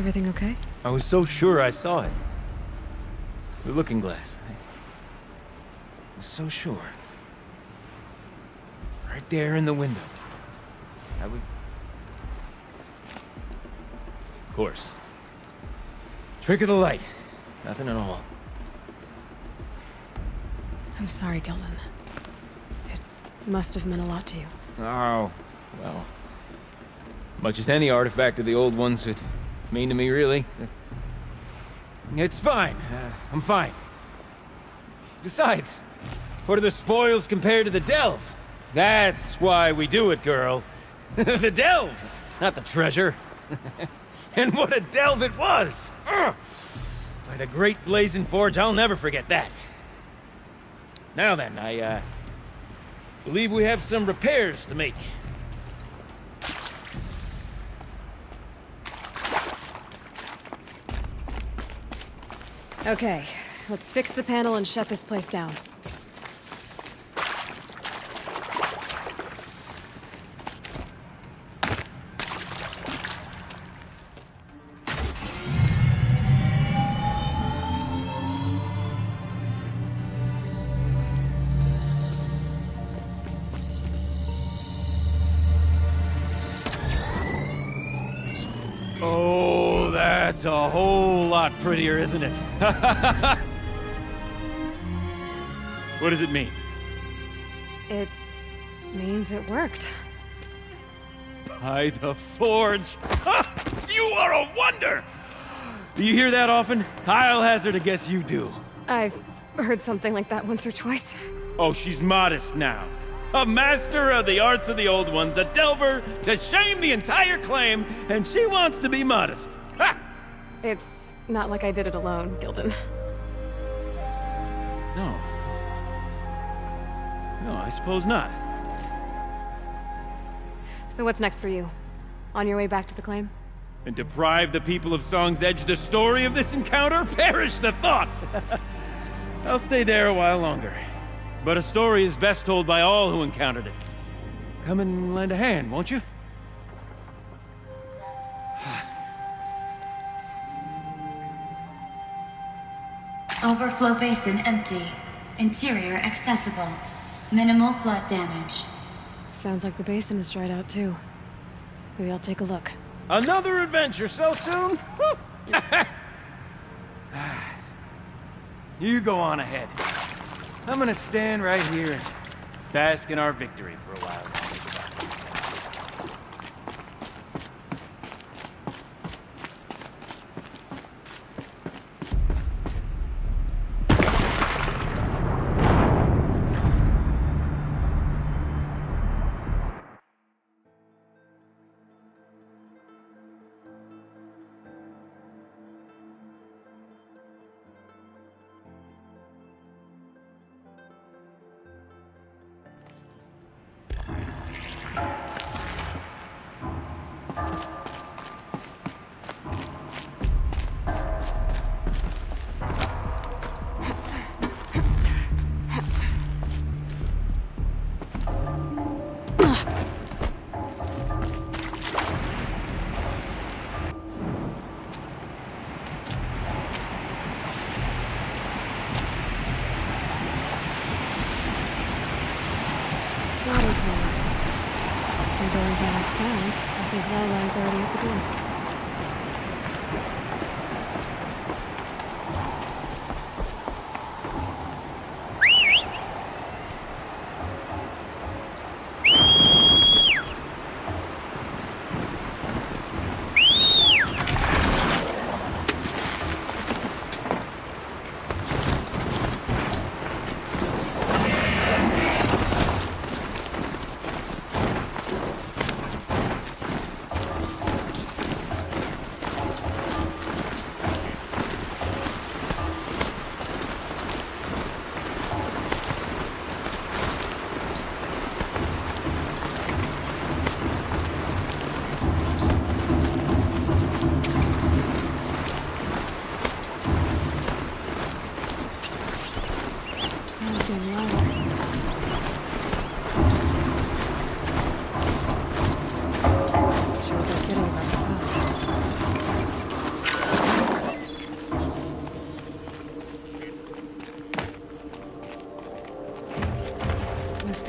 Everything okay? I was so sure I saw it. The looking glass. I was so sure. Right there in the window. I would... Of course. Trick of the light. Nothing at all. I'm sorry, Gildan. It must have meant a lot to you. Oh, well. Much as any artifact of the old ones would mean to me, really. It's fine. I'm fine. Besides, what are the spoils compared to the delve? That's why we do it, girl. The delve, not the treasure. And what a delve it was! Ugh. By the great blazing forge, I'll never forget that. Now then, I believe we have some repairs to make. Okay, let's fix the panel and shut this place down. Oh, that's a whole lot prettier, isn't it? What does it mean? It means it worked. By the forge! Ha! You are a wonder! Do you hear that often? I'll hazard a guess you do. I've heard something like that once or twice. Oh, she's modest now. A master of the arts of the old ones, a delver to shame the entire claim, and she wants to be modest. Ha! It's not like I did it alone, Gildan. No. No, I suppose not. So what's next for you? On your way back to the claim? And deprive the people of Song's Edge the story of this encounter? Perish the thought! I'll stay there a while longer. But a story is best told by all who encountered it. Come and lend a hand, won't you? Overflow basin empty. Interior accessible. Minimal flood damage. Sounds like the basin is dried out too. Maybe I'll take a look. Another adventure so soon? You go on ahead. I'm gonna stand right here and bask in our victory for a while. Water's low. And going by that sound, I think Lila's already at the door. Sounds getting louder. Sure as I'm getting about the sound.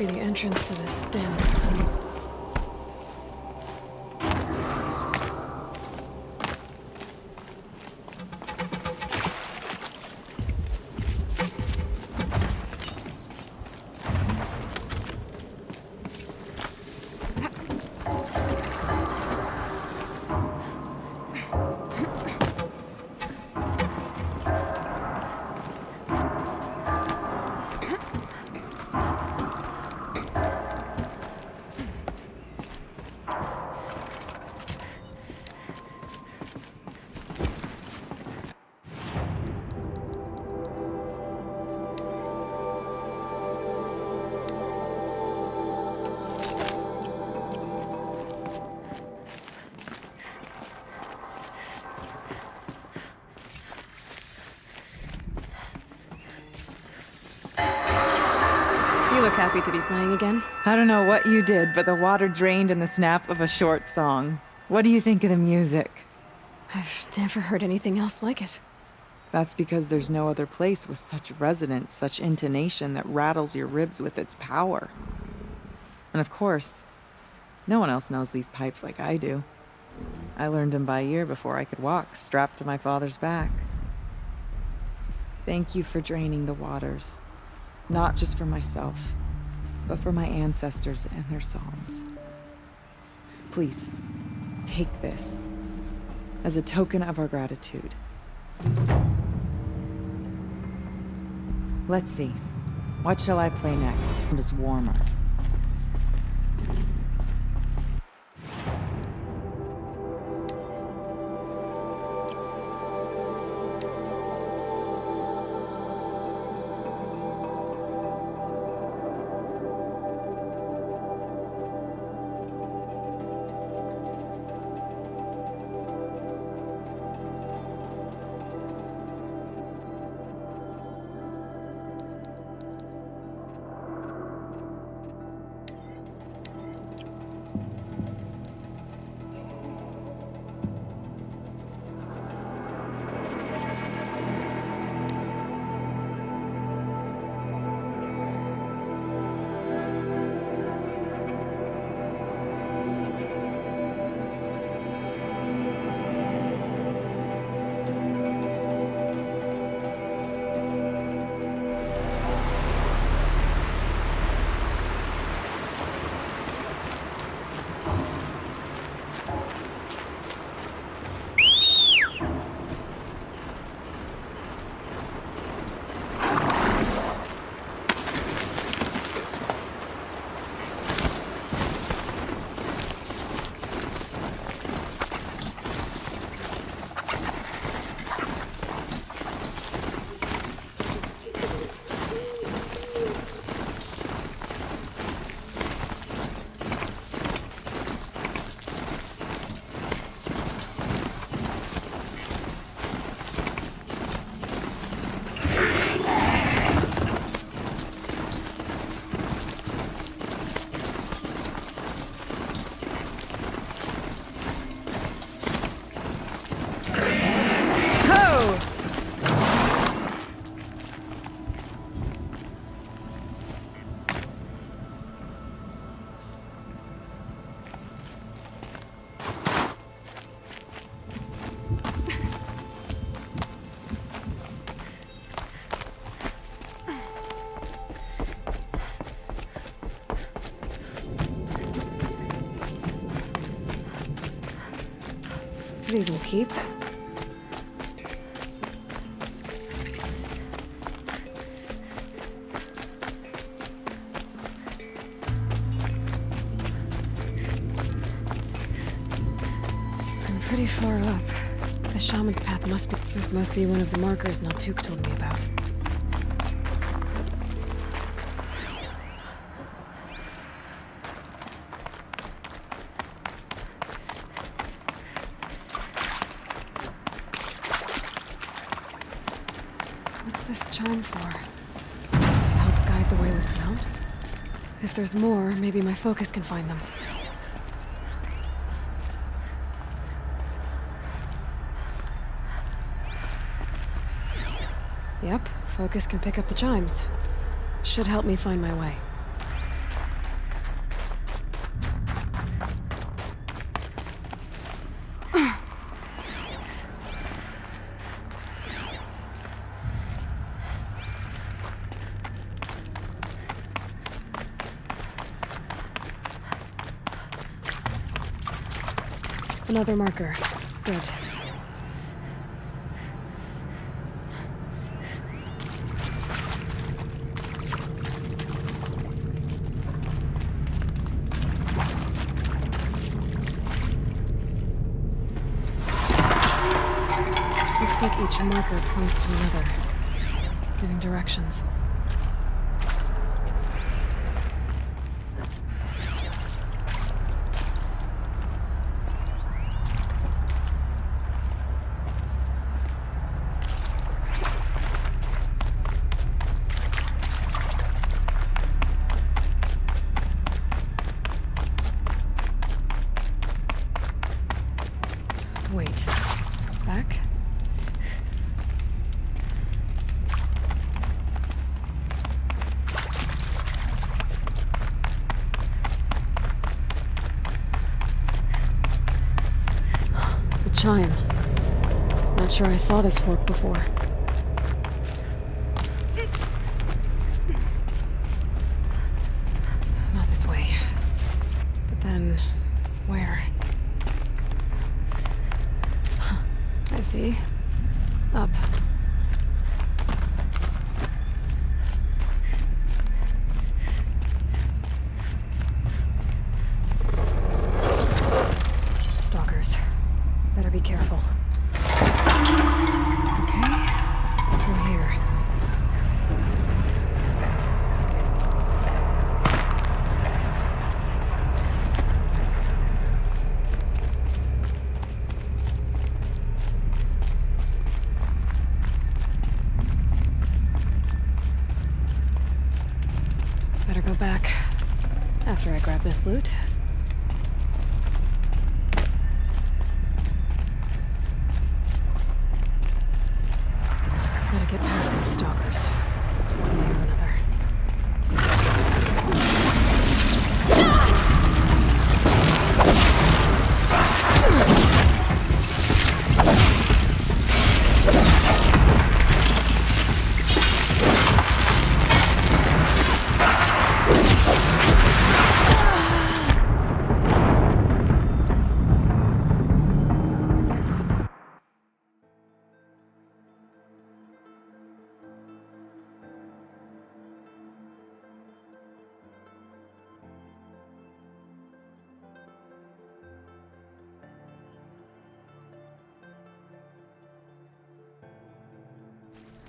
be the entrance to this den. You look happy to be playing again. I don't know what you did, but the water drained in the snap of a short song. What do you think of the music? I've never heard anything else like it. That's because there's no other place with such resonance, such intonation that rattles your ribs with its power. And of course, no one else knows these pipes like I do. I learned them by ear before I could walk, strapped to my father's back. Thank you for draining the waters. Not just for myself, but for my ancestors and their songs. Please, take this as a token of our gratitude. Let's see. What shall I play next? It is warmer. These will keep. I'm pretty far up. The shaman's path must be... This must be one of the markers Naltuk told me about. What's this chime for? To help guide the way with sound? If there's more, maybe my focus can find them. Yep, focus can pick up the chimes. Should help me find my way. Another marker. Good. Looks like each marker points to another, giving directions. Wait. Back? The chime. Not sure I saw this fork before. Not this way. But then, where? I see. Up. Stalkers. Better be careful. Okay. Through here. Better go back after I grab this loot. Gotta get past these stalkers. One way or another.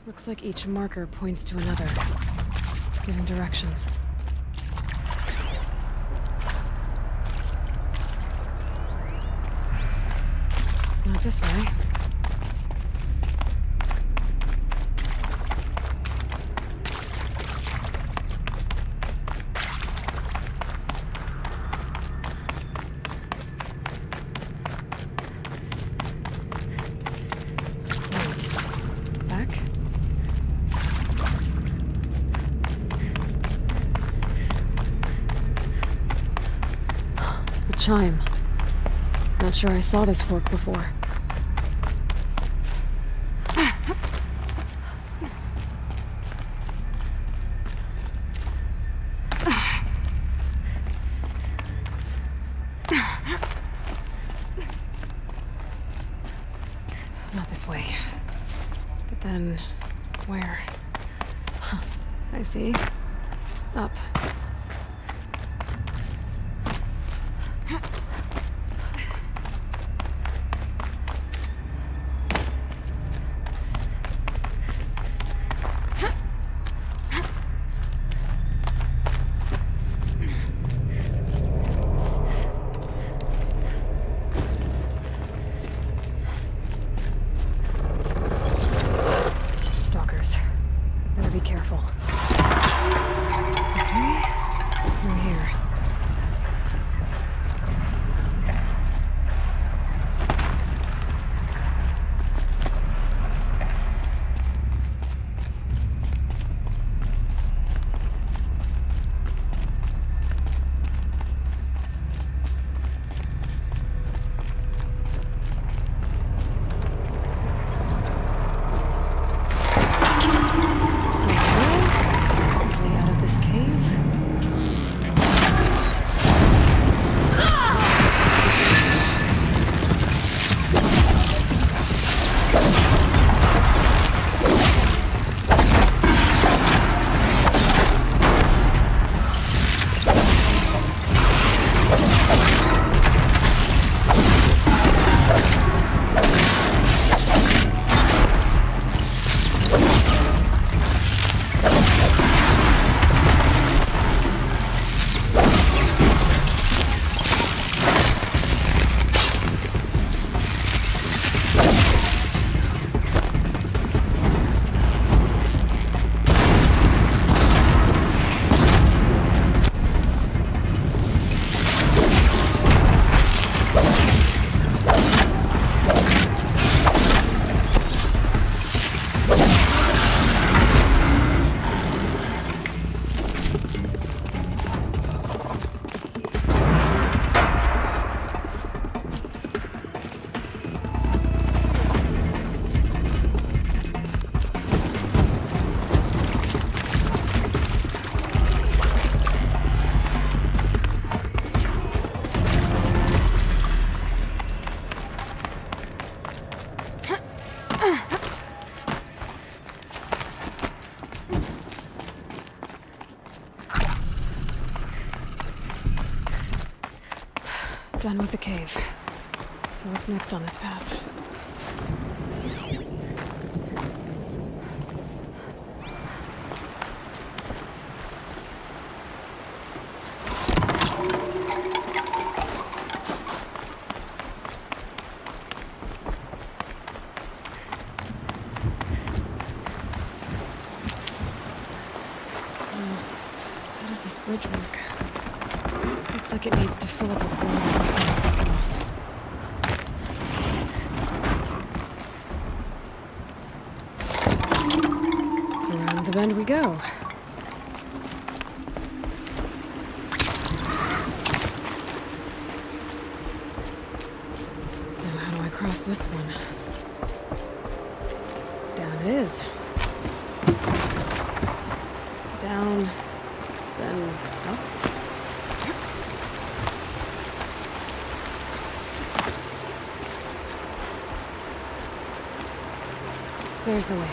Looks like each marker points to another, giving directions. Not this way. Wait. Back? A chime. Not sure I saw this fork before. Not this way. But then, where? I see. Up. Stalkers. Better be careful. Okay. Through here. Done with the cave. So what's next on this path? How does this bridge work? Looks like it needs to fill up with water before it cross. Around the bend we go. Now how do I cross this one? Down it is. Down, then up. There's the way up.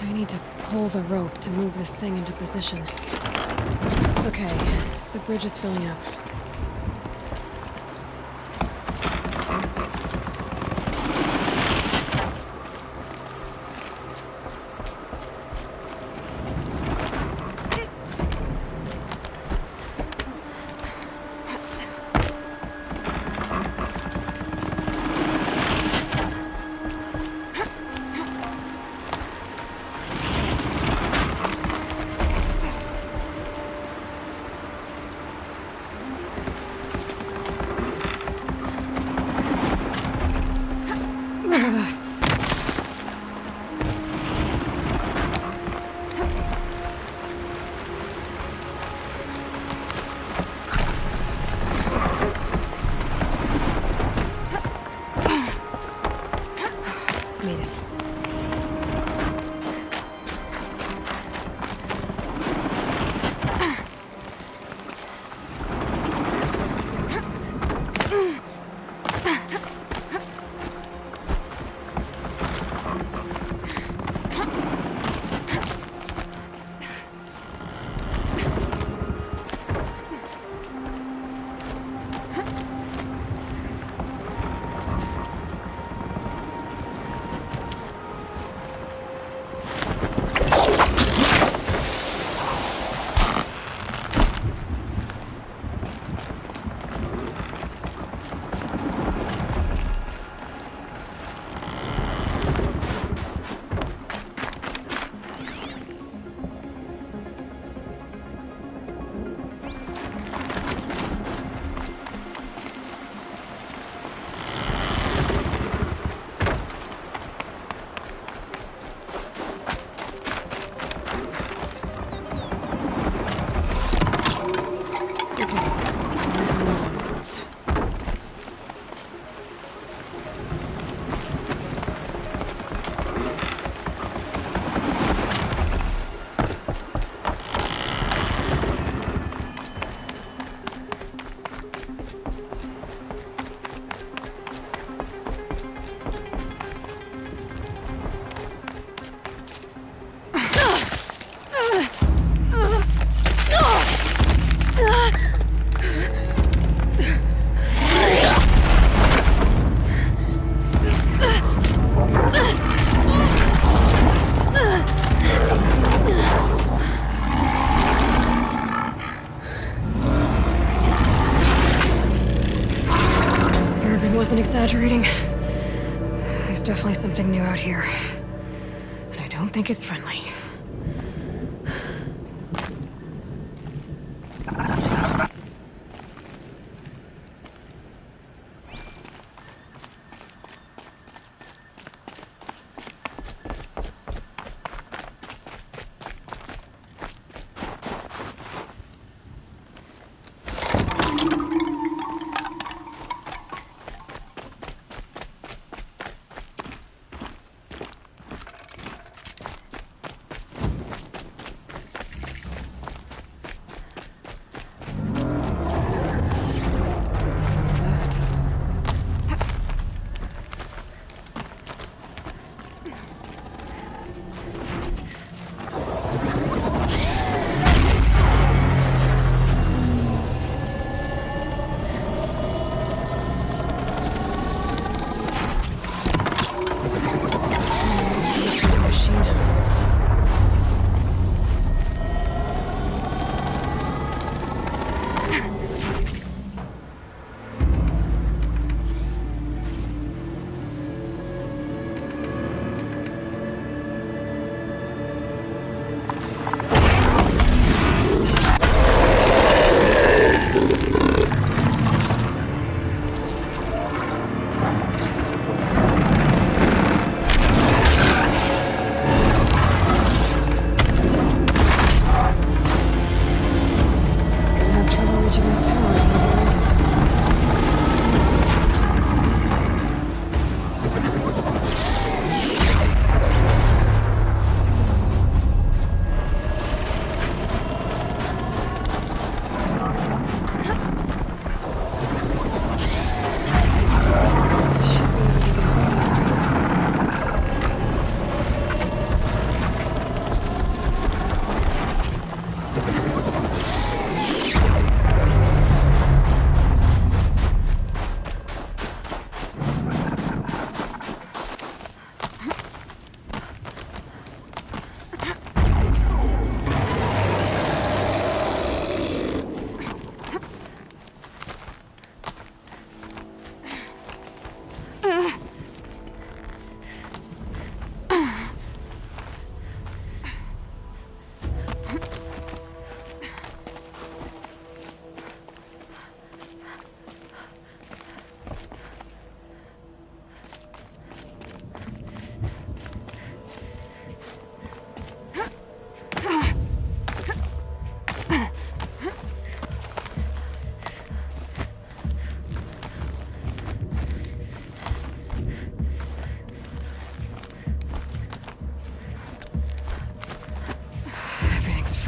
I need to pull the rope to move this thing into position. Okay, the bridge is filling up. Made it. Wasn't exaggerating. There's definitely something new out here. And I don't think it's friendly.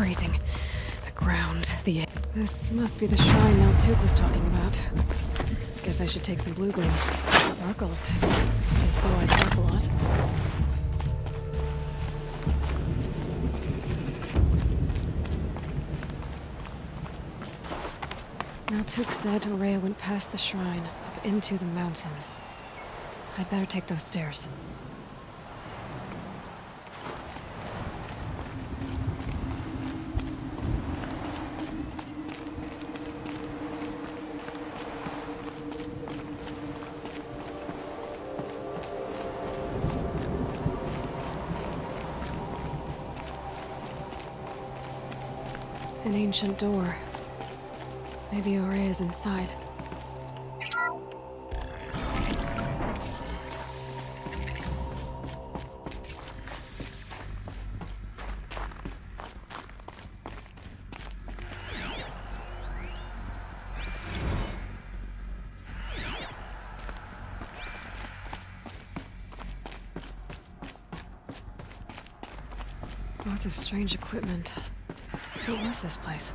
freezing. The ground, the air. This must be the shrine Naltuk was talking about. Guess I should take some blue gleam. Sparkles. And so I talk a lot. Naltuk said Aurea went past the shrine, up into the mountain. I'd better take those stairs. An ancient door. Maybe Aurea's inside. Lots of strange equipment. What was this place?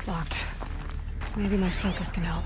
Locked. Maybe my focus can help.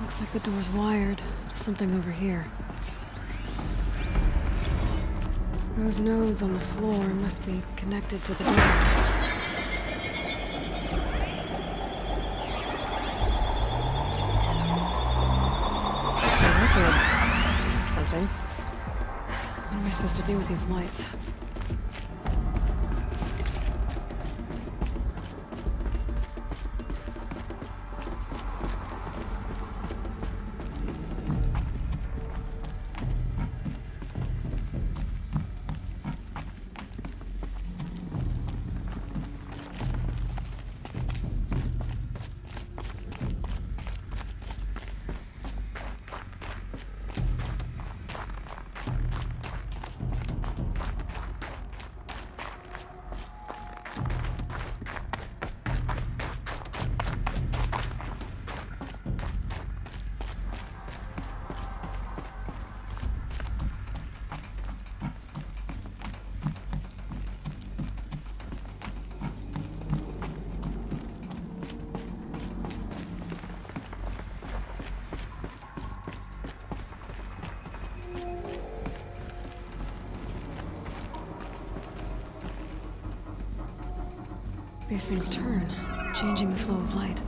Looks like the door's wired to something over here. Those nodes on the floor must be connected to the door. Something. What am I supposed to do with these lights? These things turn, changing the flow of light.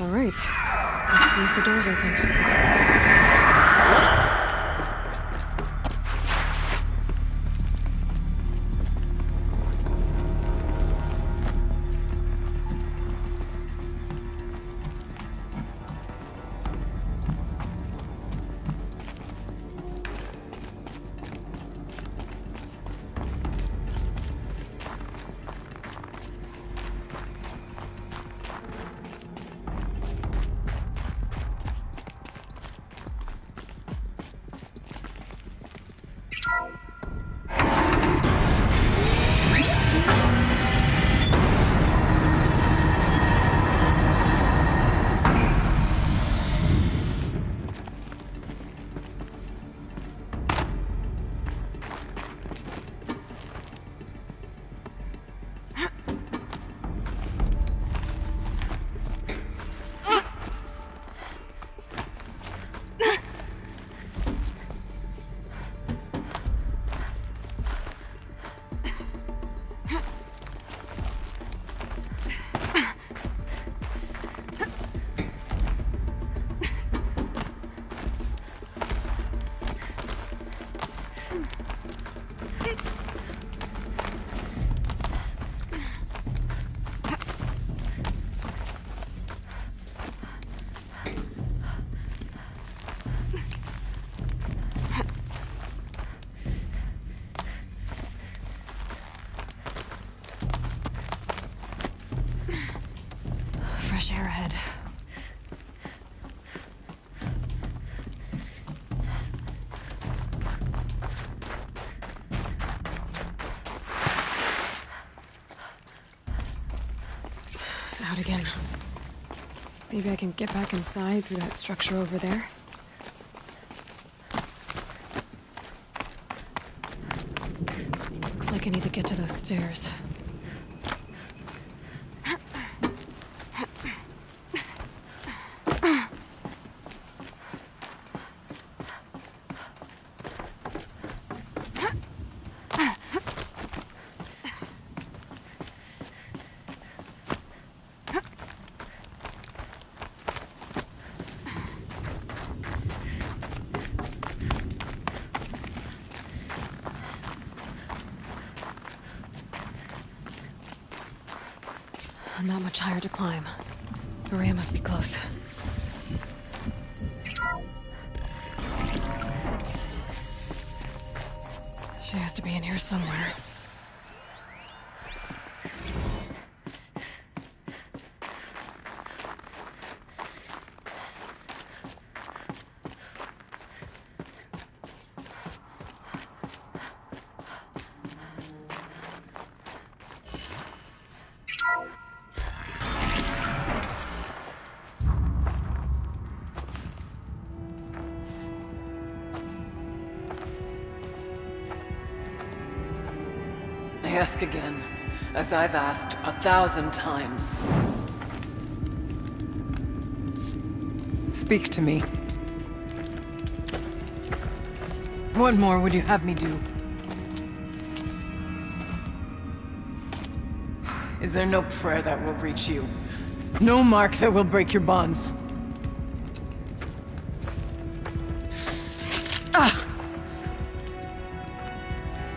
All right. Let's see if the door's open. Fresh air ahead. Out again. Maybe I can get back inside through that structure over there. Looks like I need to get to those stairs. Not much higher to climb. Maria must be close. She has to be in here somewhere. I ask again, as I've asked 1,000 times. Speak to me. What more would you have me do? Is there no prayer that will reach you? No mark that will break your bonds? Ah!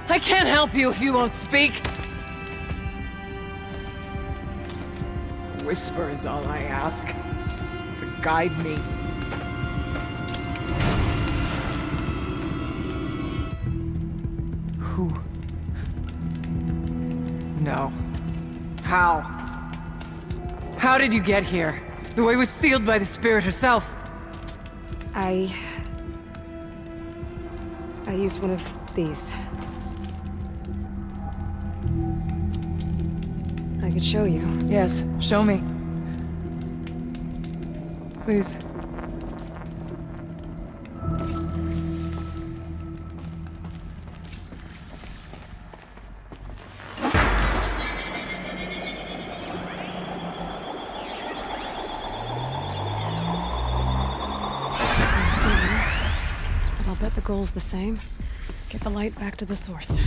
I can't help you if you won't speak. A whisper is all I ask, to guide me. Who? No. How? How did you get here? The way was sealed by the spirit herself. I used one of these. I could show you. Yes, show me. Please. But I'll bet the goal's the same. Get the light back to the source.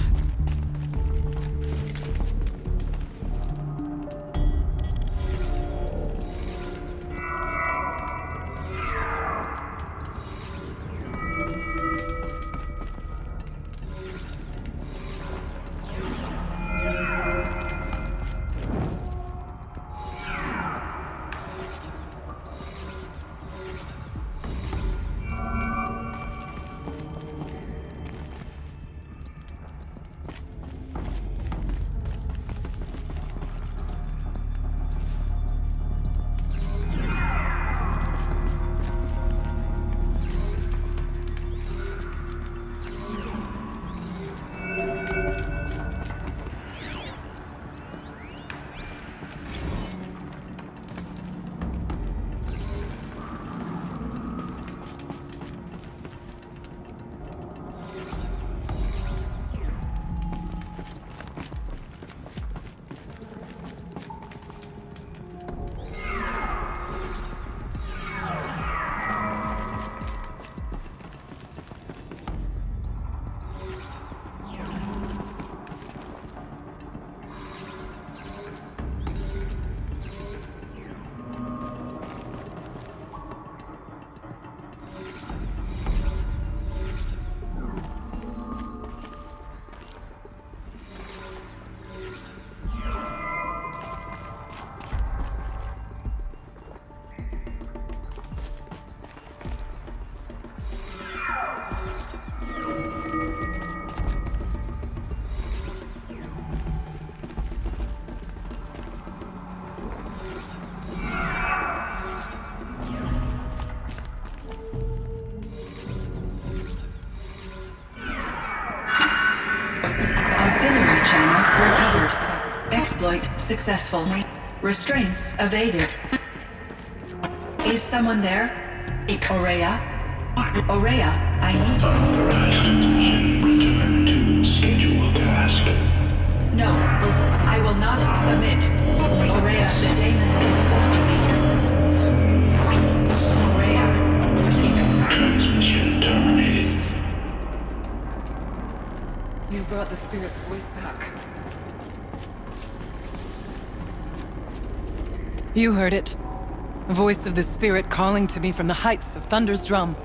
channel recovered. Exploit successful. Restraints evaded. Is someone there? Aurea? Aurea, I need you. Authorized mission. Return to scheduled task. No, I will not submit. Aurea, the daemon is forcing me. Aurea, please. Transmission terminated. You brought the spirit's voice back. You heard it. The voice of the spirit calling to me from the heights of Thunder's drum.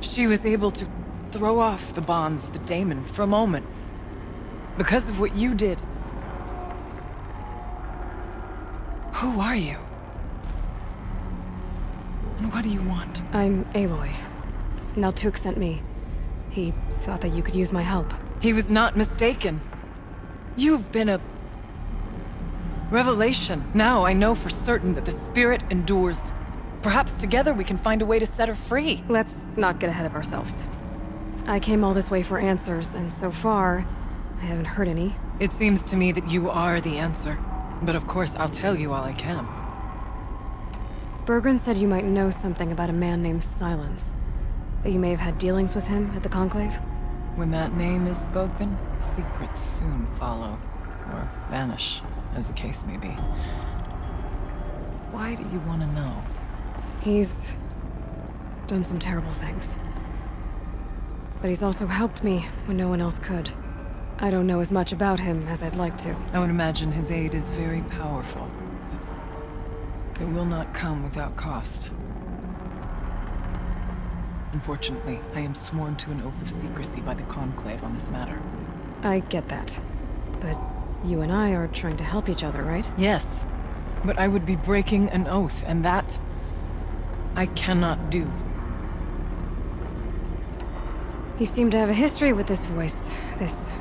She was able to throw off the bonds of the daemon for a moment. Because of what you did. Who are you? And what do you want? I'm Aloy. Naltuk sent me. He thought that you could use my help. He was not mistaken. You've been a revelation. Now I know for certain that the spirit endures. Perhaps together we can find a way to set her free. Let's not get ahead of ourselves. I came all this way for answers, and so far, I haven't heard any. It seems to me that you are the answer. But of course, I'll tell you all I can. Bergren said you might know something about a man named Sylens. That you may have had dealings with him at the Conclave? When that name is spoken, secrets soon follow. Or vanish, as the case may be. Why do you want to know? He's done some terrible things. But he's also helped me when no one else could. I don't know as much about him as I'd like to. I would imagine his aid is very powerful. But it will not come without cost. Unfortunately, I am sworn to an oath of secrecy by the Conclave on this matter. I get that. But you and I are trying to help each other, right? Yes, but I would be breaking an oath, and that I cannot do. You seem to have a history with this voice, this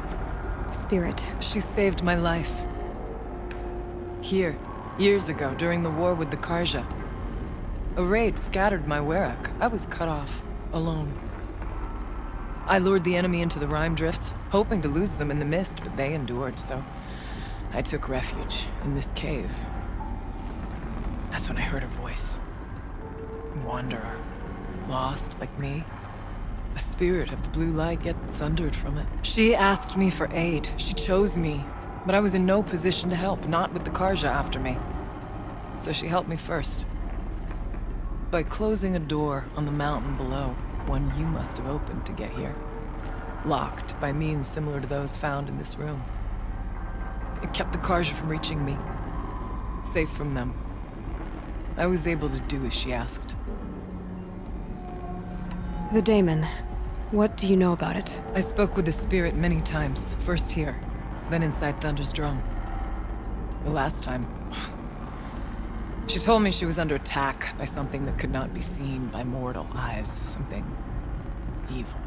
spirit. She saved my life. Here, years ago, during the war with the Karja. A raid scattered my Werak. I was cut off, alone. I lured the enemy into the Rime Drift, hoping to lose them in the mist, but they endured, so I took refuge in this cave. That's when I heard her voice. A wanderer, lost like me. A spirit of the blue light, yet sundered from it. She asked me for aid. She chose me, but I was in no position to help, not with the Karja after me. So she helped me first. By closing a door on the mountain below, one you must have opened to get here. Locked by means similar to those found in this room. It kept the Karja from reaching me. Safe from them. I was able to do as she asked. The daemon. What do you know about it? I spoke with the spirit many times. First here, then inside Thunder's drum. The last time... She told me she was under attack by something that could not be seen by mortal eyes. Something evil.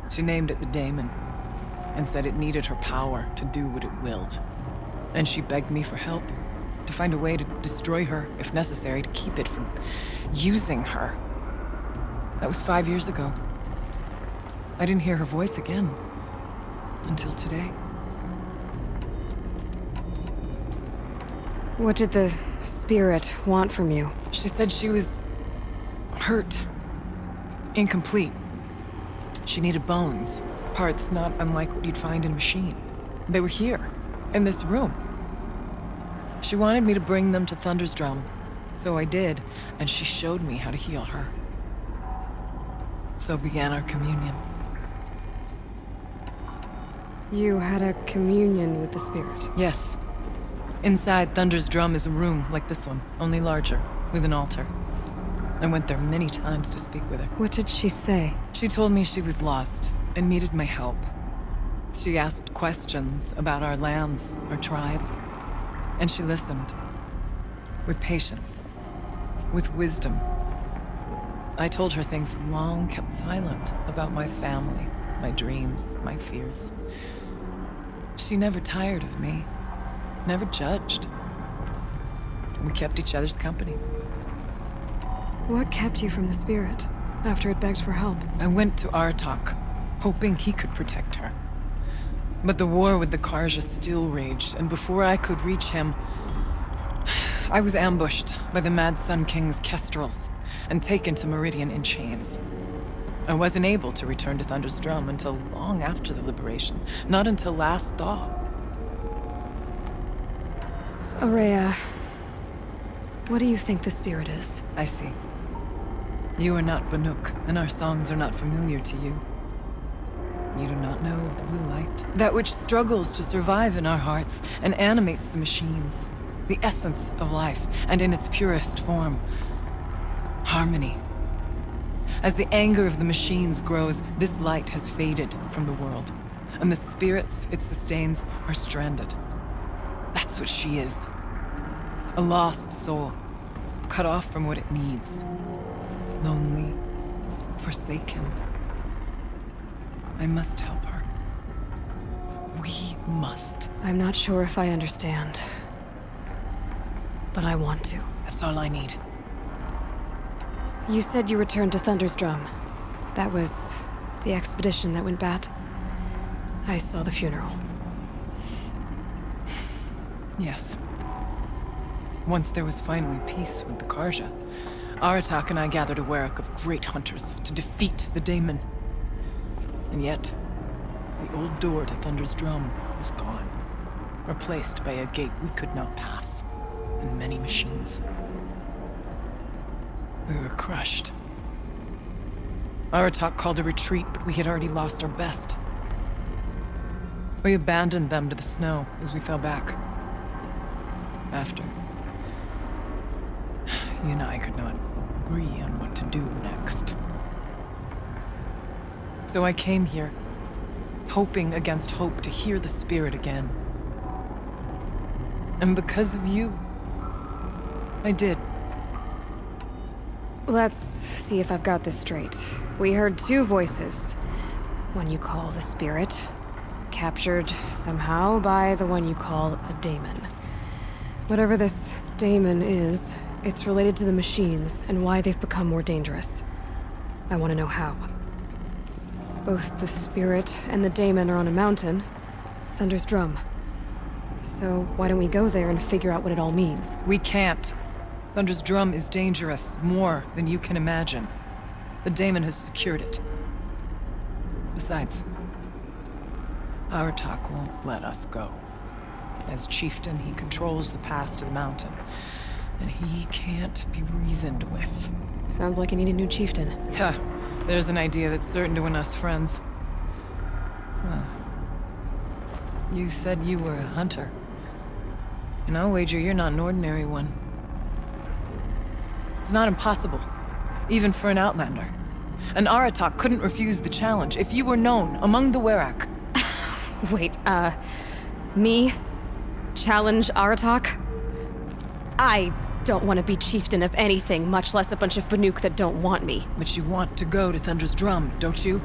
She named it the daemon, and said it needed her power to do what it willed. And she begged me for help, to find a way to destroy her, if necessary, to keep it from using her. That was 5 years ago. I didn't hear her voice again. Until today. What did the spirit want from you? She said she was... hurt. Incomplete. She needed bones. Parts not unlike what you'd find in a machine. They were here, in this room. She wanted me to bring them to Thunder's drum. So I did, and she showed me how to heal her. So began our communion. You had a communion with the spirit. Yes. Inside Thunder's drum is a room like this one, only larger, with an altar. I went there many times to speak with her. What did she say? She told me she was lost and needed my help. She asked questions about our lands, our tribe, and she listened. With patience. With wisdom. I told her things I've long kept silent about my family, my dreams, my fears. She never tired of me. Never judged. We kept each other's company. What kept you from the spirit, after it begged for help? I went to Artok, hoping he could protect her. But the war with the Karja still raged, and before I could reach him, I was ambushed by the Mad Sun King's kestrels and taken to Meridian in chains. I wasn't able to return to Thunder's Drum until long after the liberation, not until last thaw. Aurea, what do you think the spirit is? I see. You are not Banuk, and our songs are not familiar to you. You do not know of the blue light. That which struggles to survive in our hearts and animates the machines. The essence of life, and in its purest form. Harmony. As the anger of the machines grows, this light has faded from the world, and the spirits it sustains are stranded. That's what she is. A lost soul, cut off from what it needs. Lonely, forsaken. I must help her. We must. I'm not sure if I understand, but I want to. That's all I need. You said you returned to Thunder's Drum. That was the expedition that went bad. I saw the funeral. Yes. Once there was finally peace with the Karja, Aratak and I gathered a Werak of great hunters to defeat the Daemon. And yet, the old door to Thunder's Drum was gone, replaced by a gate we could not pass, and many machines. We were crushed. Aratak called a retreat, but we had already lost our best. We abandoned them to the snow as we fell back. After, you and I could not agree on what to do next. So I came here, hoping against hope to hear the spirit again. And because of you, I did. Let's see if I've got this straight. We heard two voices. One you call the spirit, captured somehow by the one you call a daemon. Whatever this daemon is, it's related to the machines and why they've become more dangerous. I want to know how. Both the spirit and the daemon are on a mountain, Thunder's Drum. So why don't we go there and figure out what it all means? We can't. Thunder's Drum is dangerous, more than you can imagine. The daemon has secured it. Besides, Aratak won't let us go. As chieftain, he controls the pass to the mountain, and he can't be reasoned with. Sounds like you need a new chieftain. Huh. There's an idea that's certain to win us friends. Huh. You said you were a hunter. And I'll wager you're not an ordinary one. It's not impossible, even for an outlander. An Aratak couldn't refuse the challenge if you were known among the Werak. Wait, me? Challenge Aratak? I don't want to be chieftain of anything, much less a bunch of Banuk that don't want me. But you want to go to Thunder's Drum, don't you?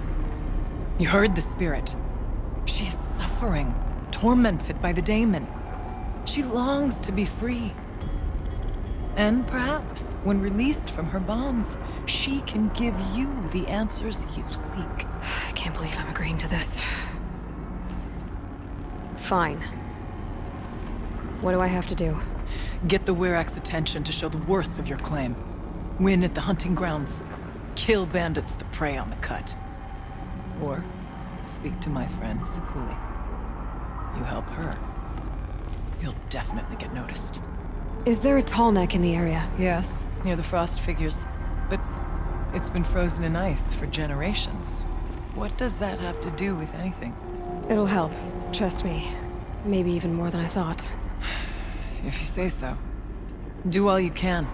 You heard the spirit. She is suffering, tormented by the daemon. She longs to be free. And perhaps, when released from her bonds, she can give you the answers you seek. I can't believe I'm agreeing to this. Fine. What do I have to do? Get the Werak's attention to show the worth of your claim. Win at the hunting grounds. Kill bandits that prey on the cut. Or speak to my friend Sekuli. You help her, you'll definitely get noticed. Is there a tall neck in the area? Yes, near the frost figures. But it's been frozen in ice for generations. What does that have to do with anything? It'll help. Trust me. Maybe even more than I thought. If you say so. Do all you can.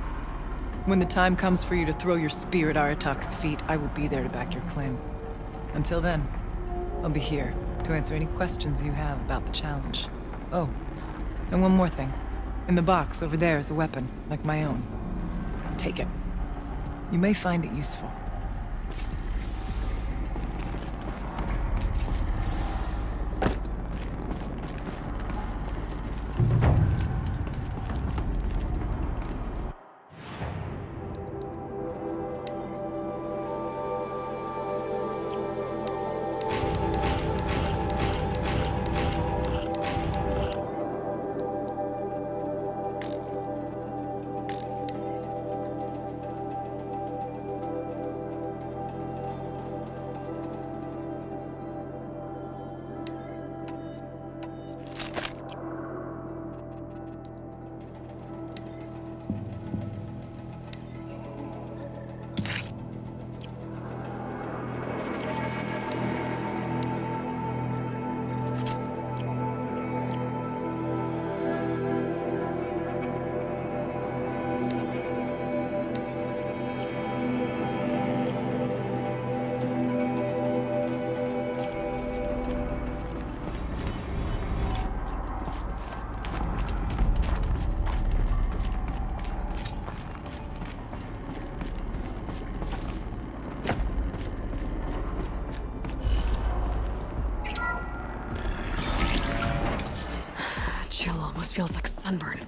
When the time comes for you to throw your spear at Aratak's feet, I will be there to back your claim. Until then, I'll be here to answer any questions you have about the challenge. Oh, and one more thing. In the box over there is a weapon, like my own. Take it. You may find it useful. almost feels like sunburn.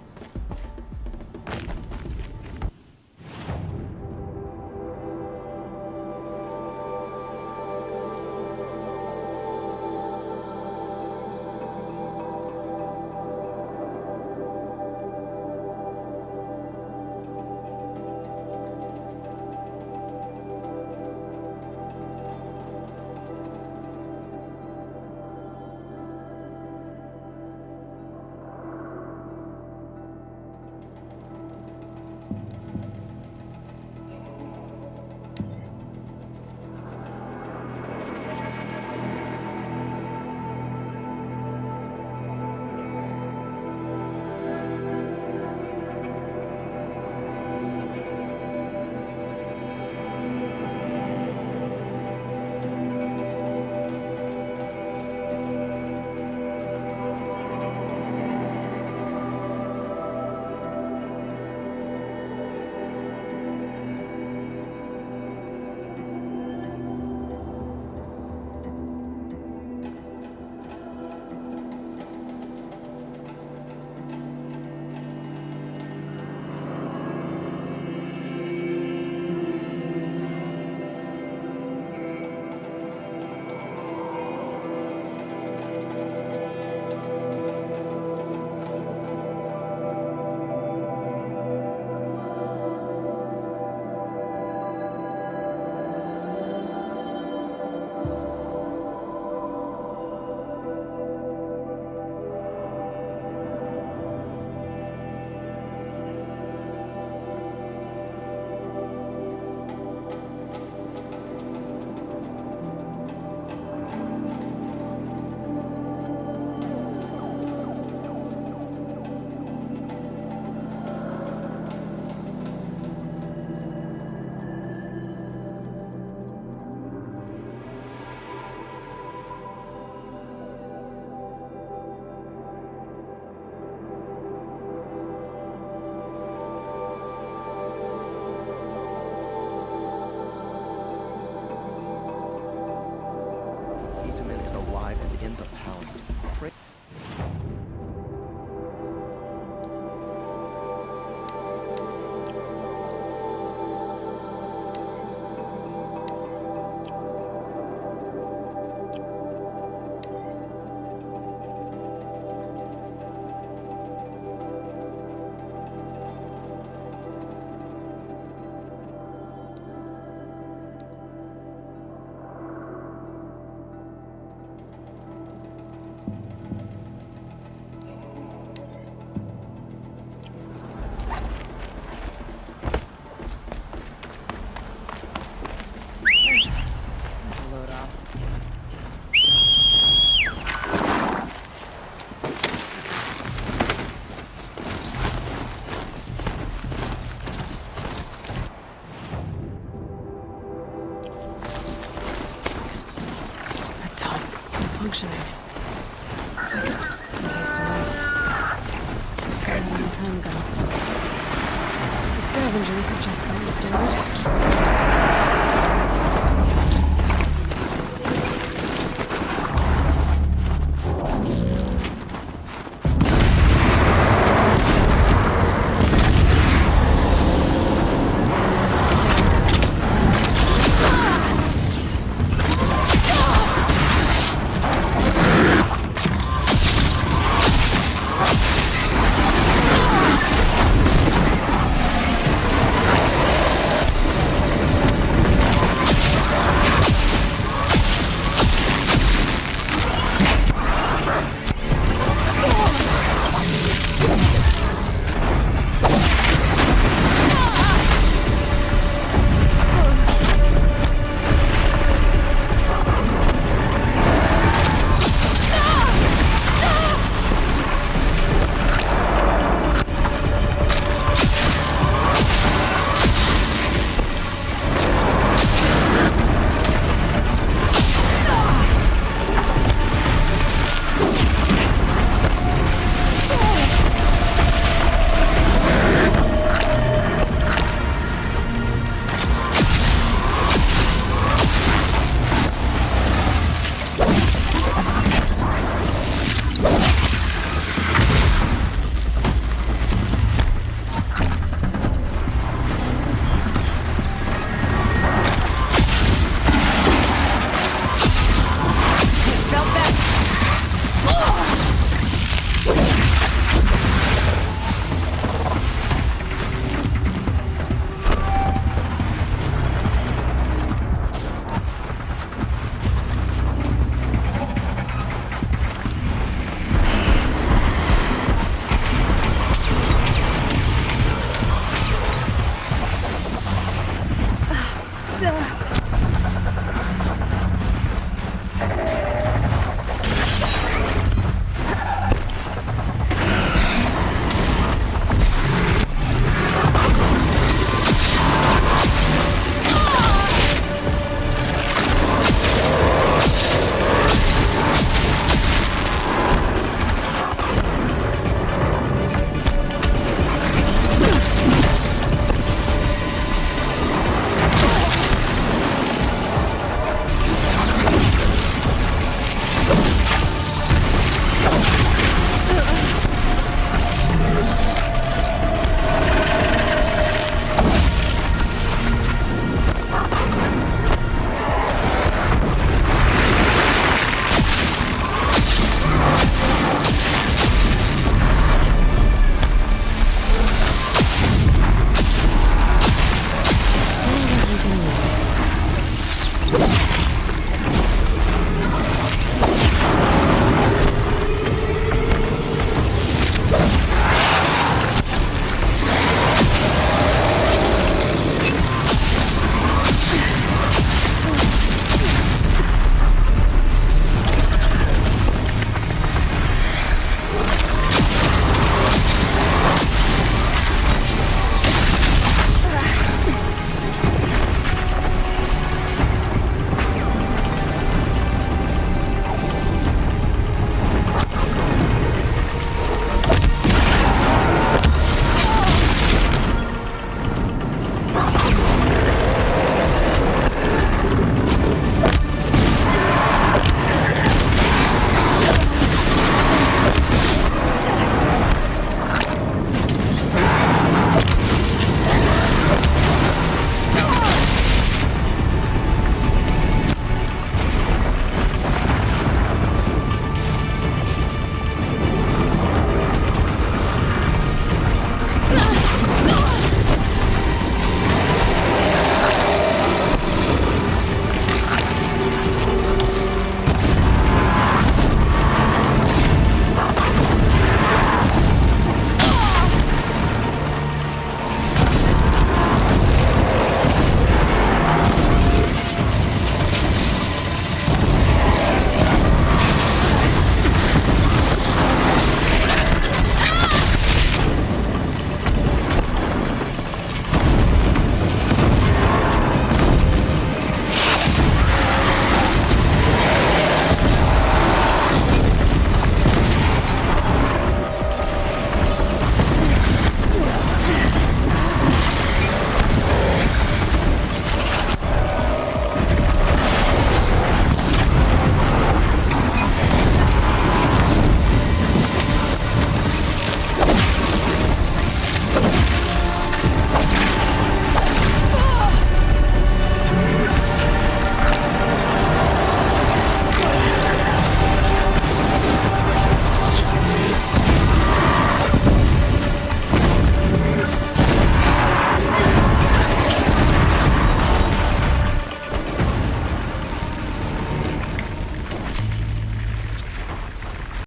is alive and in the palace. Pray Load off. The top is still functioning. In case to miss. A long time ago. The scavengers have just gotten started.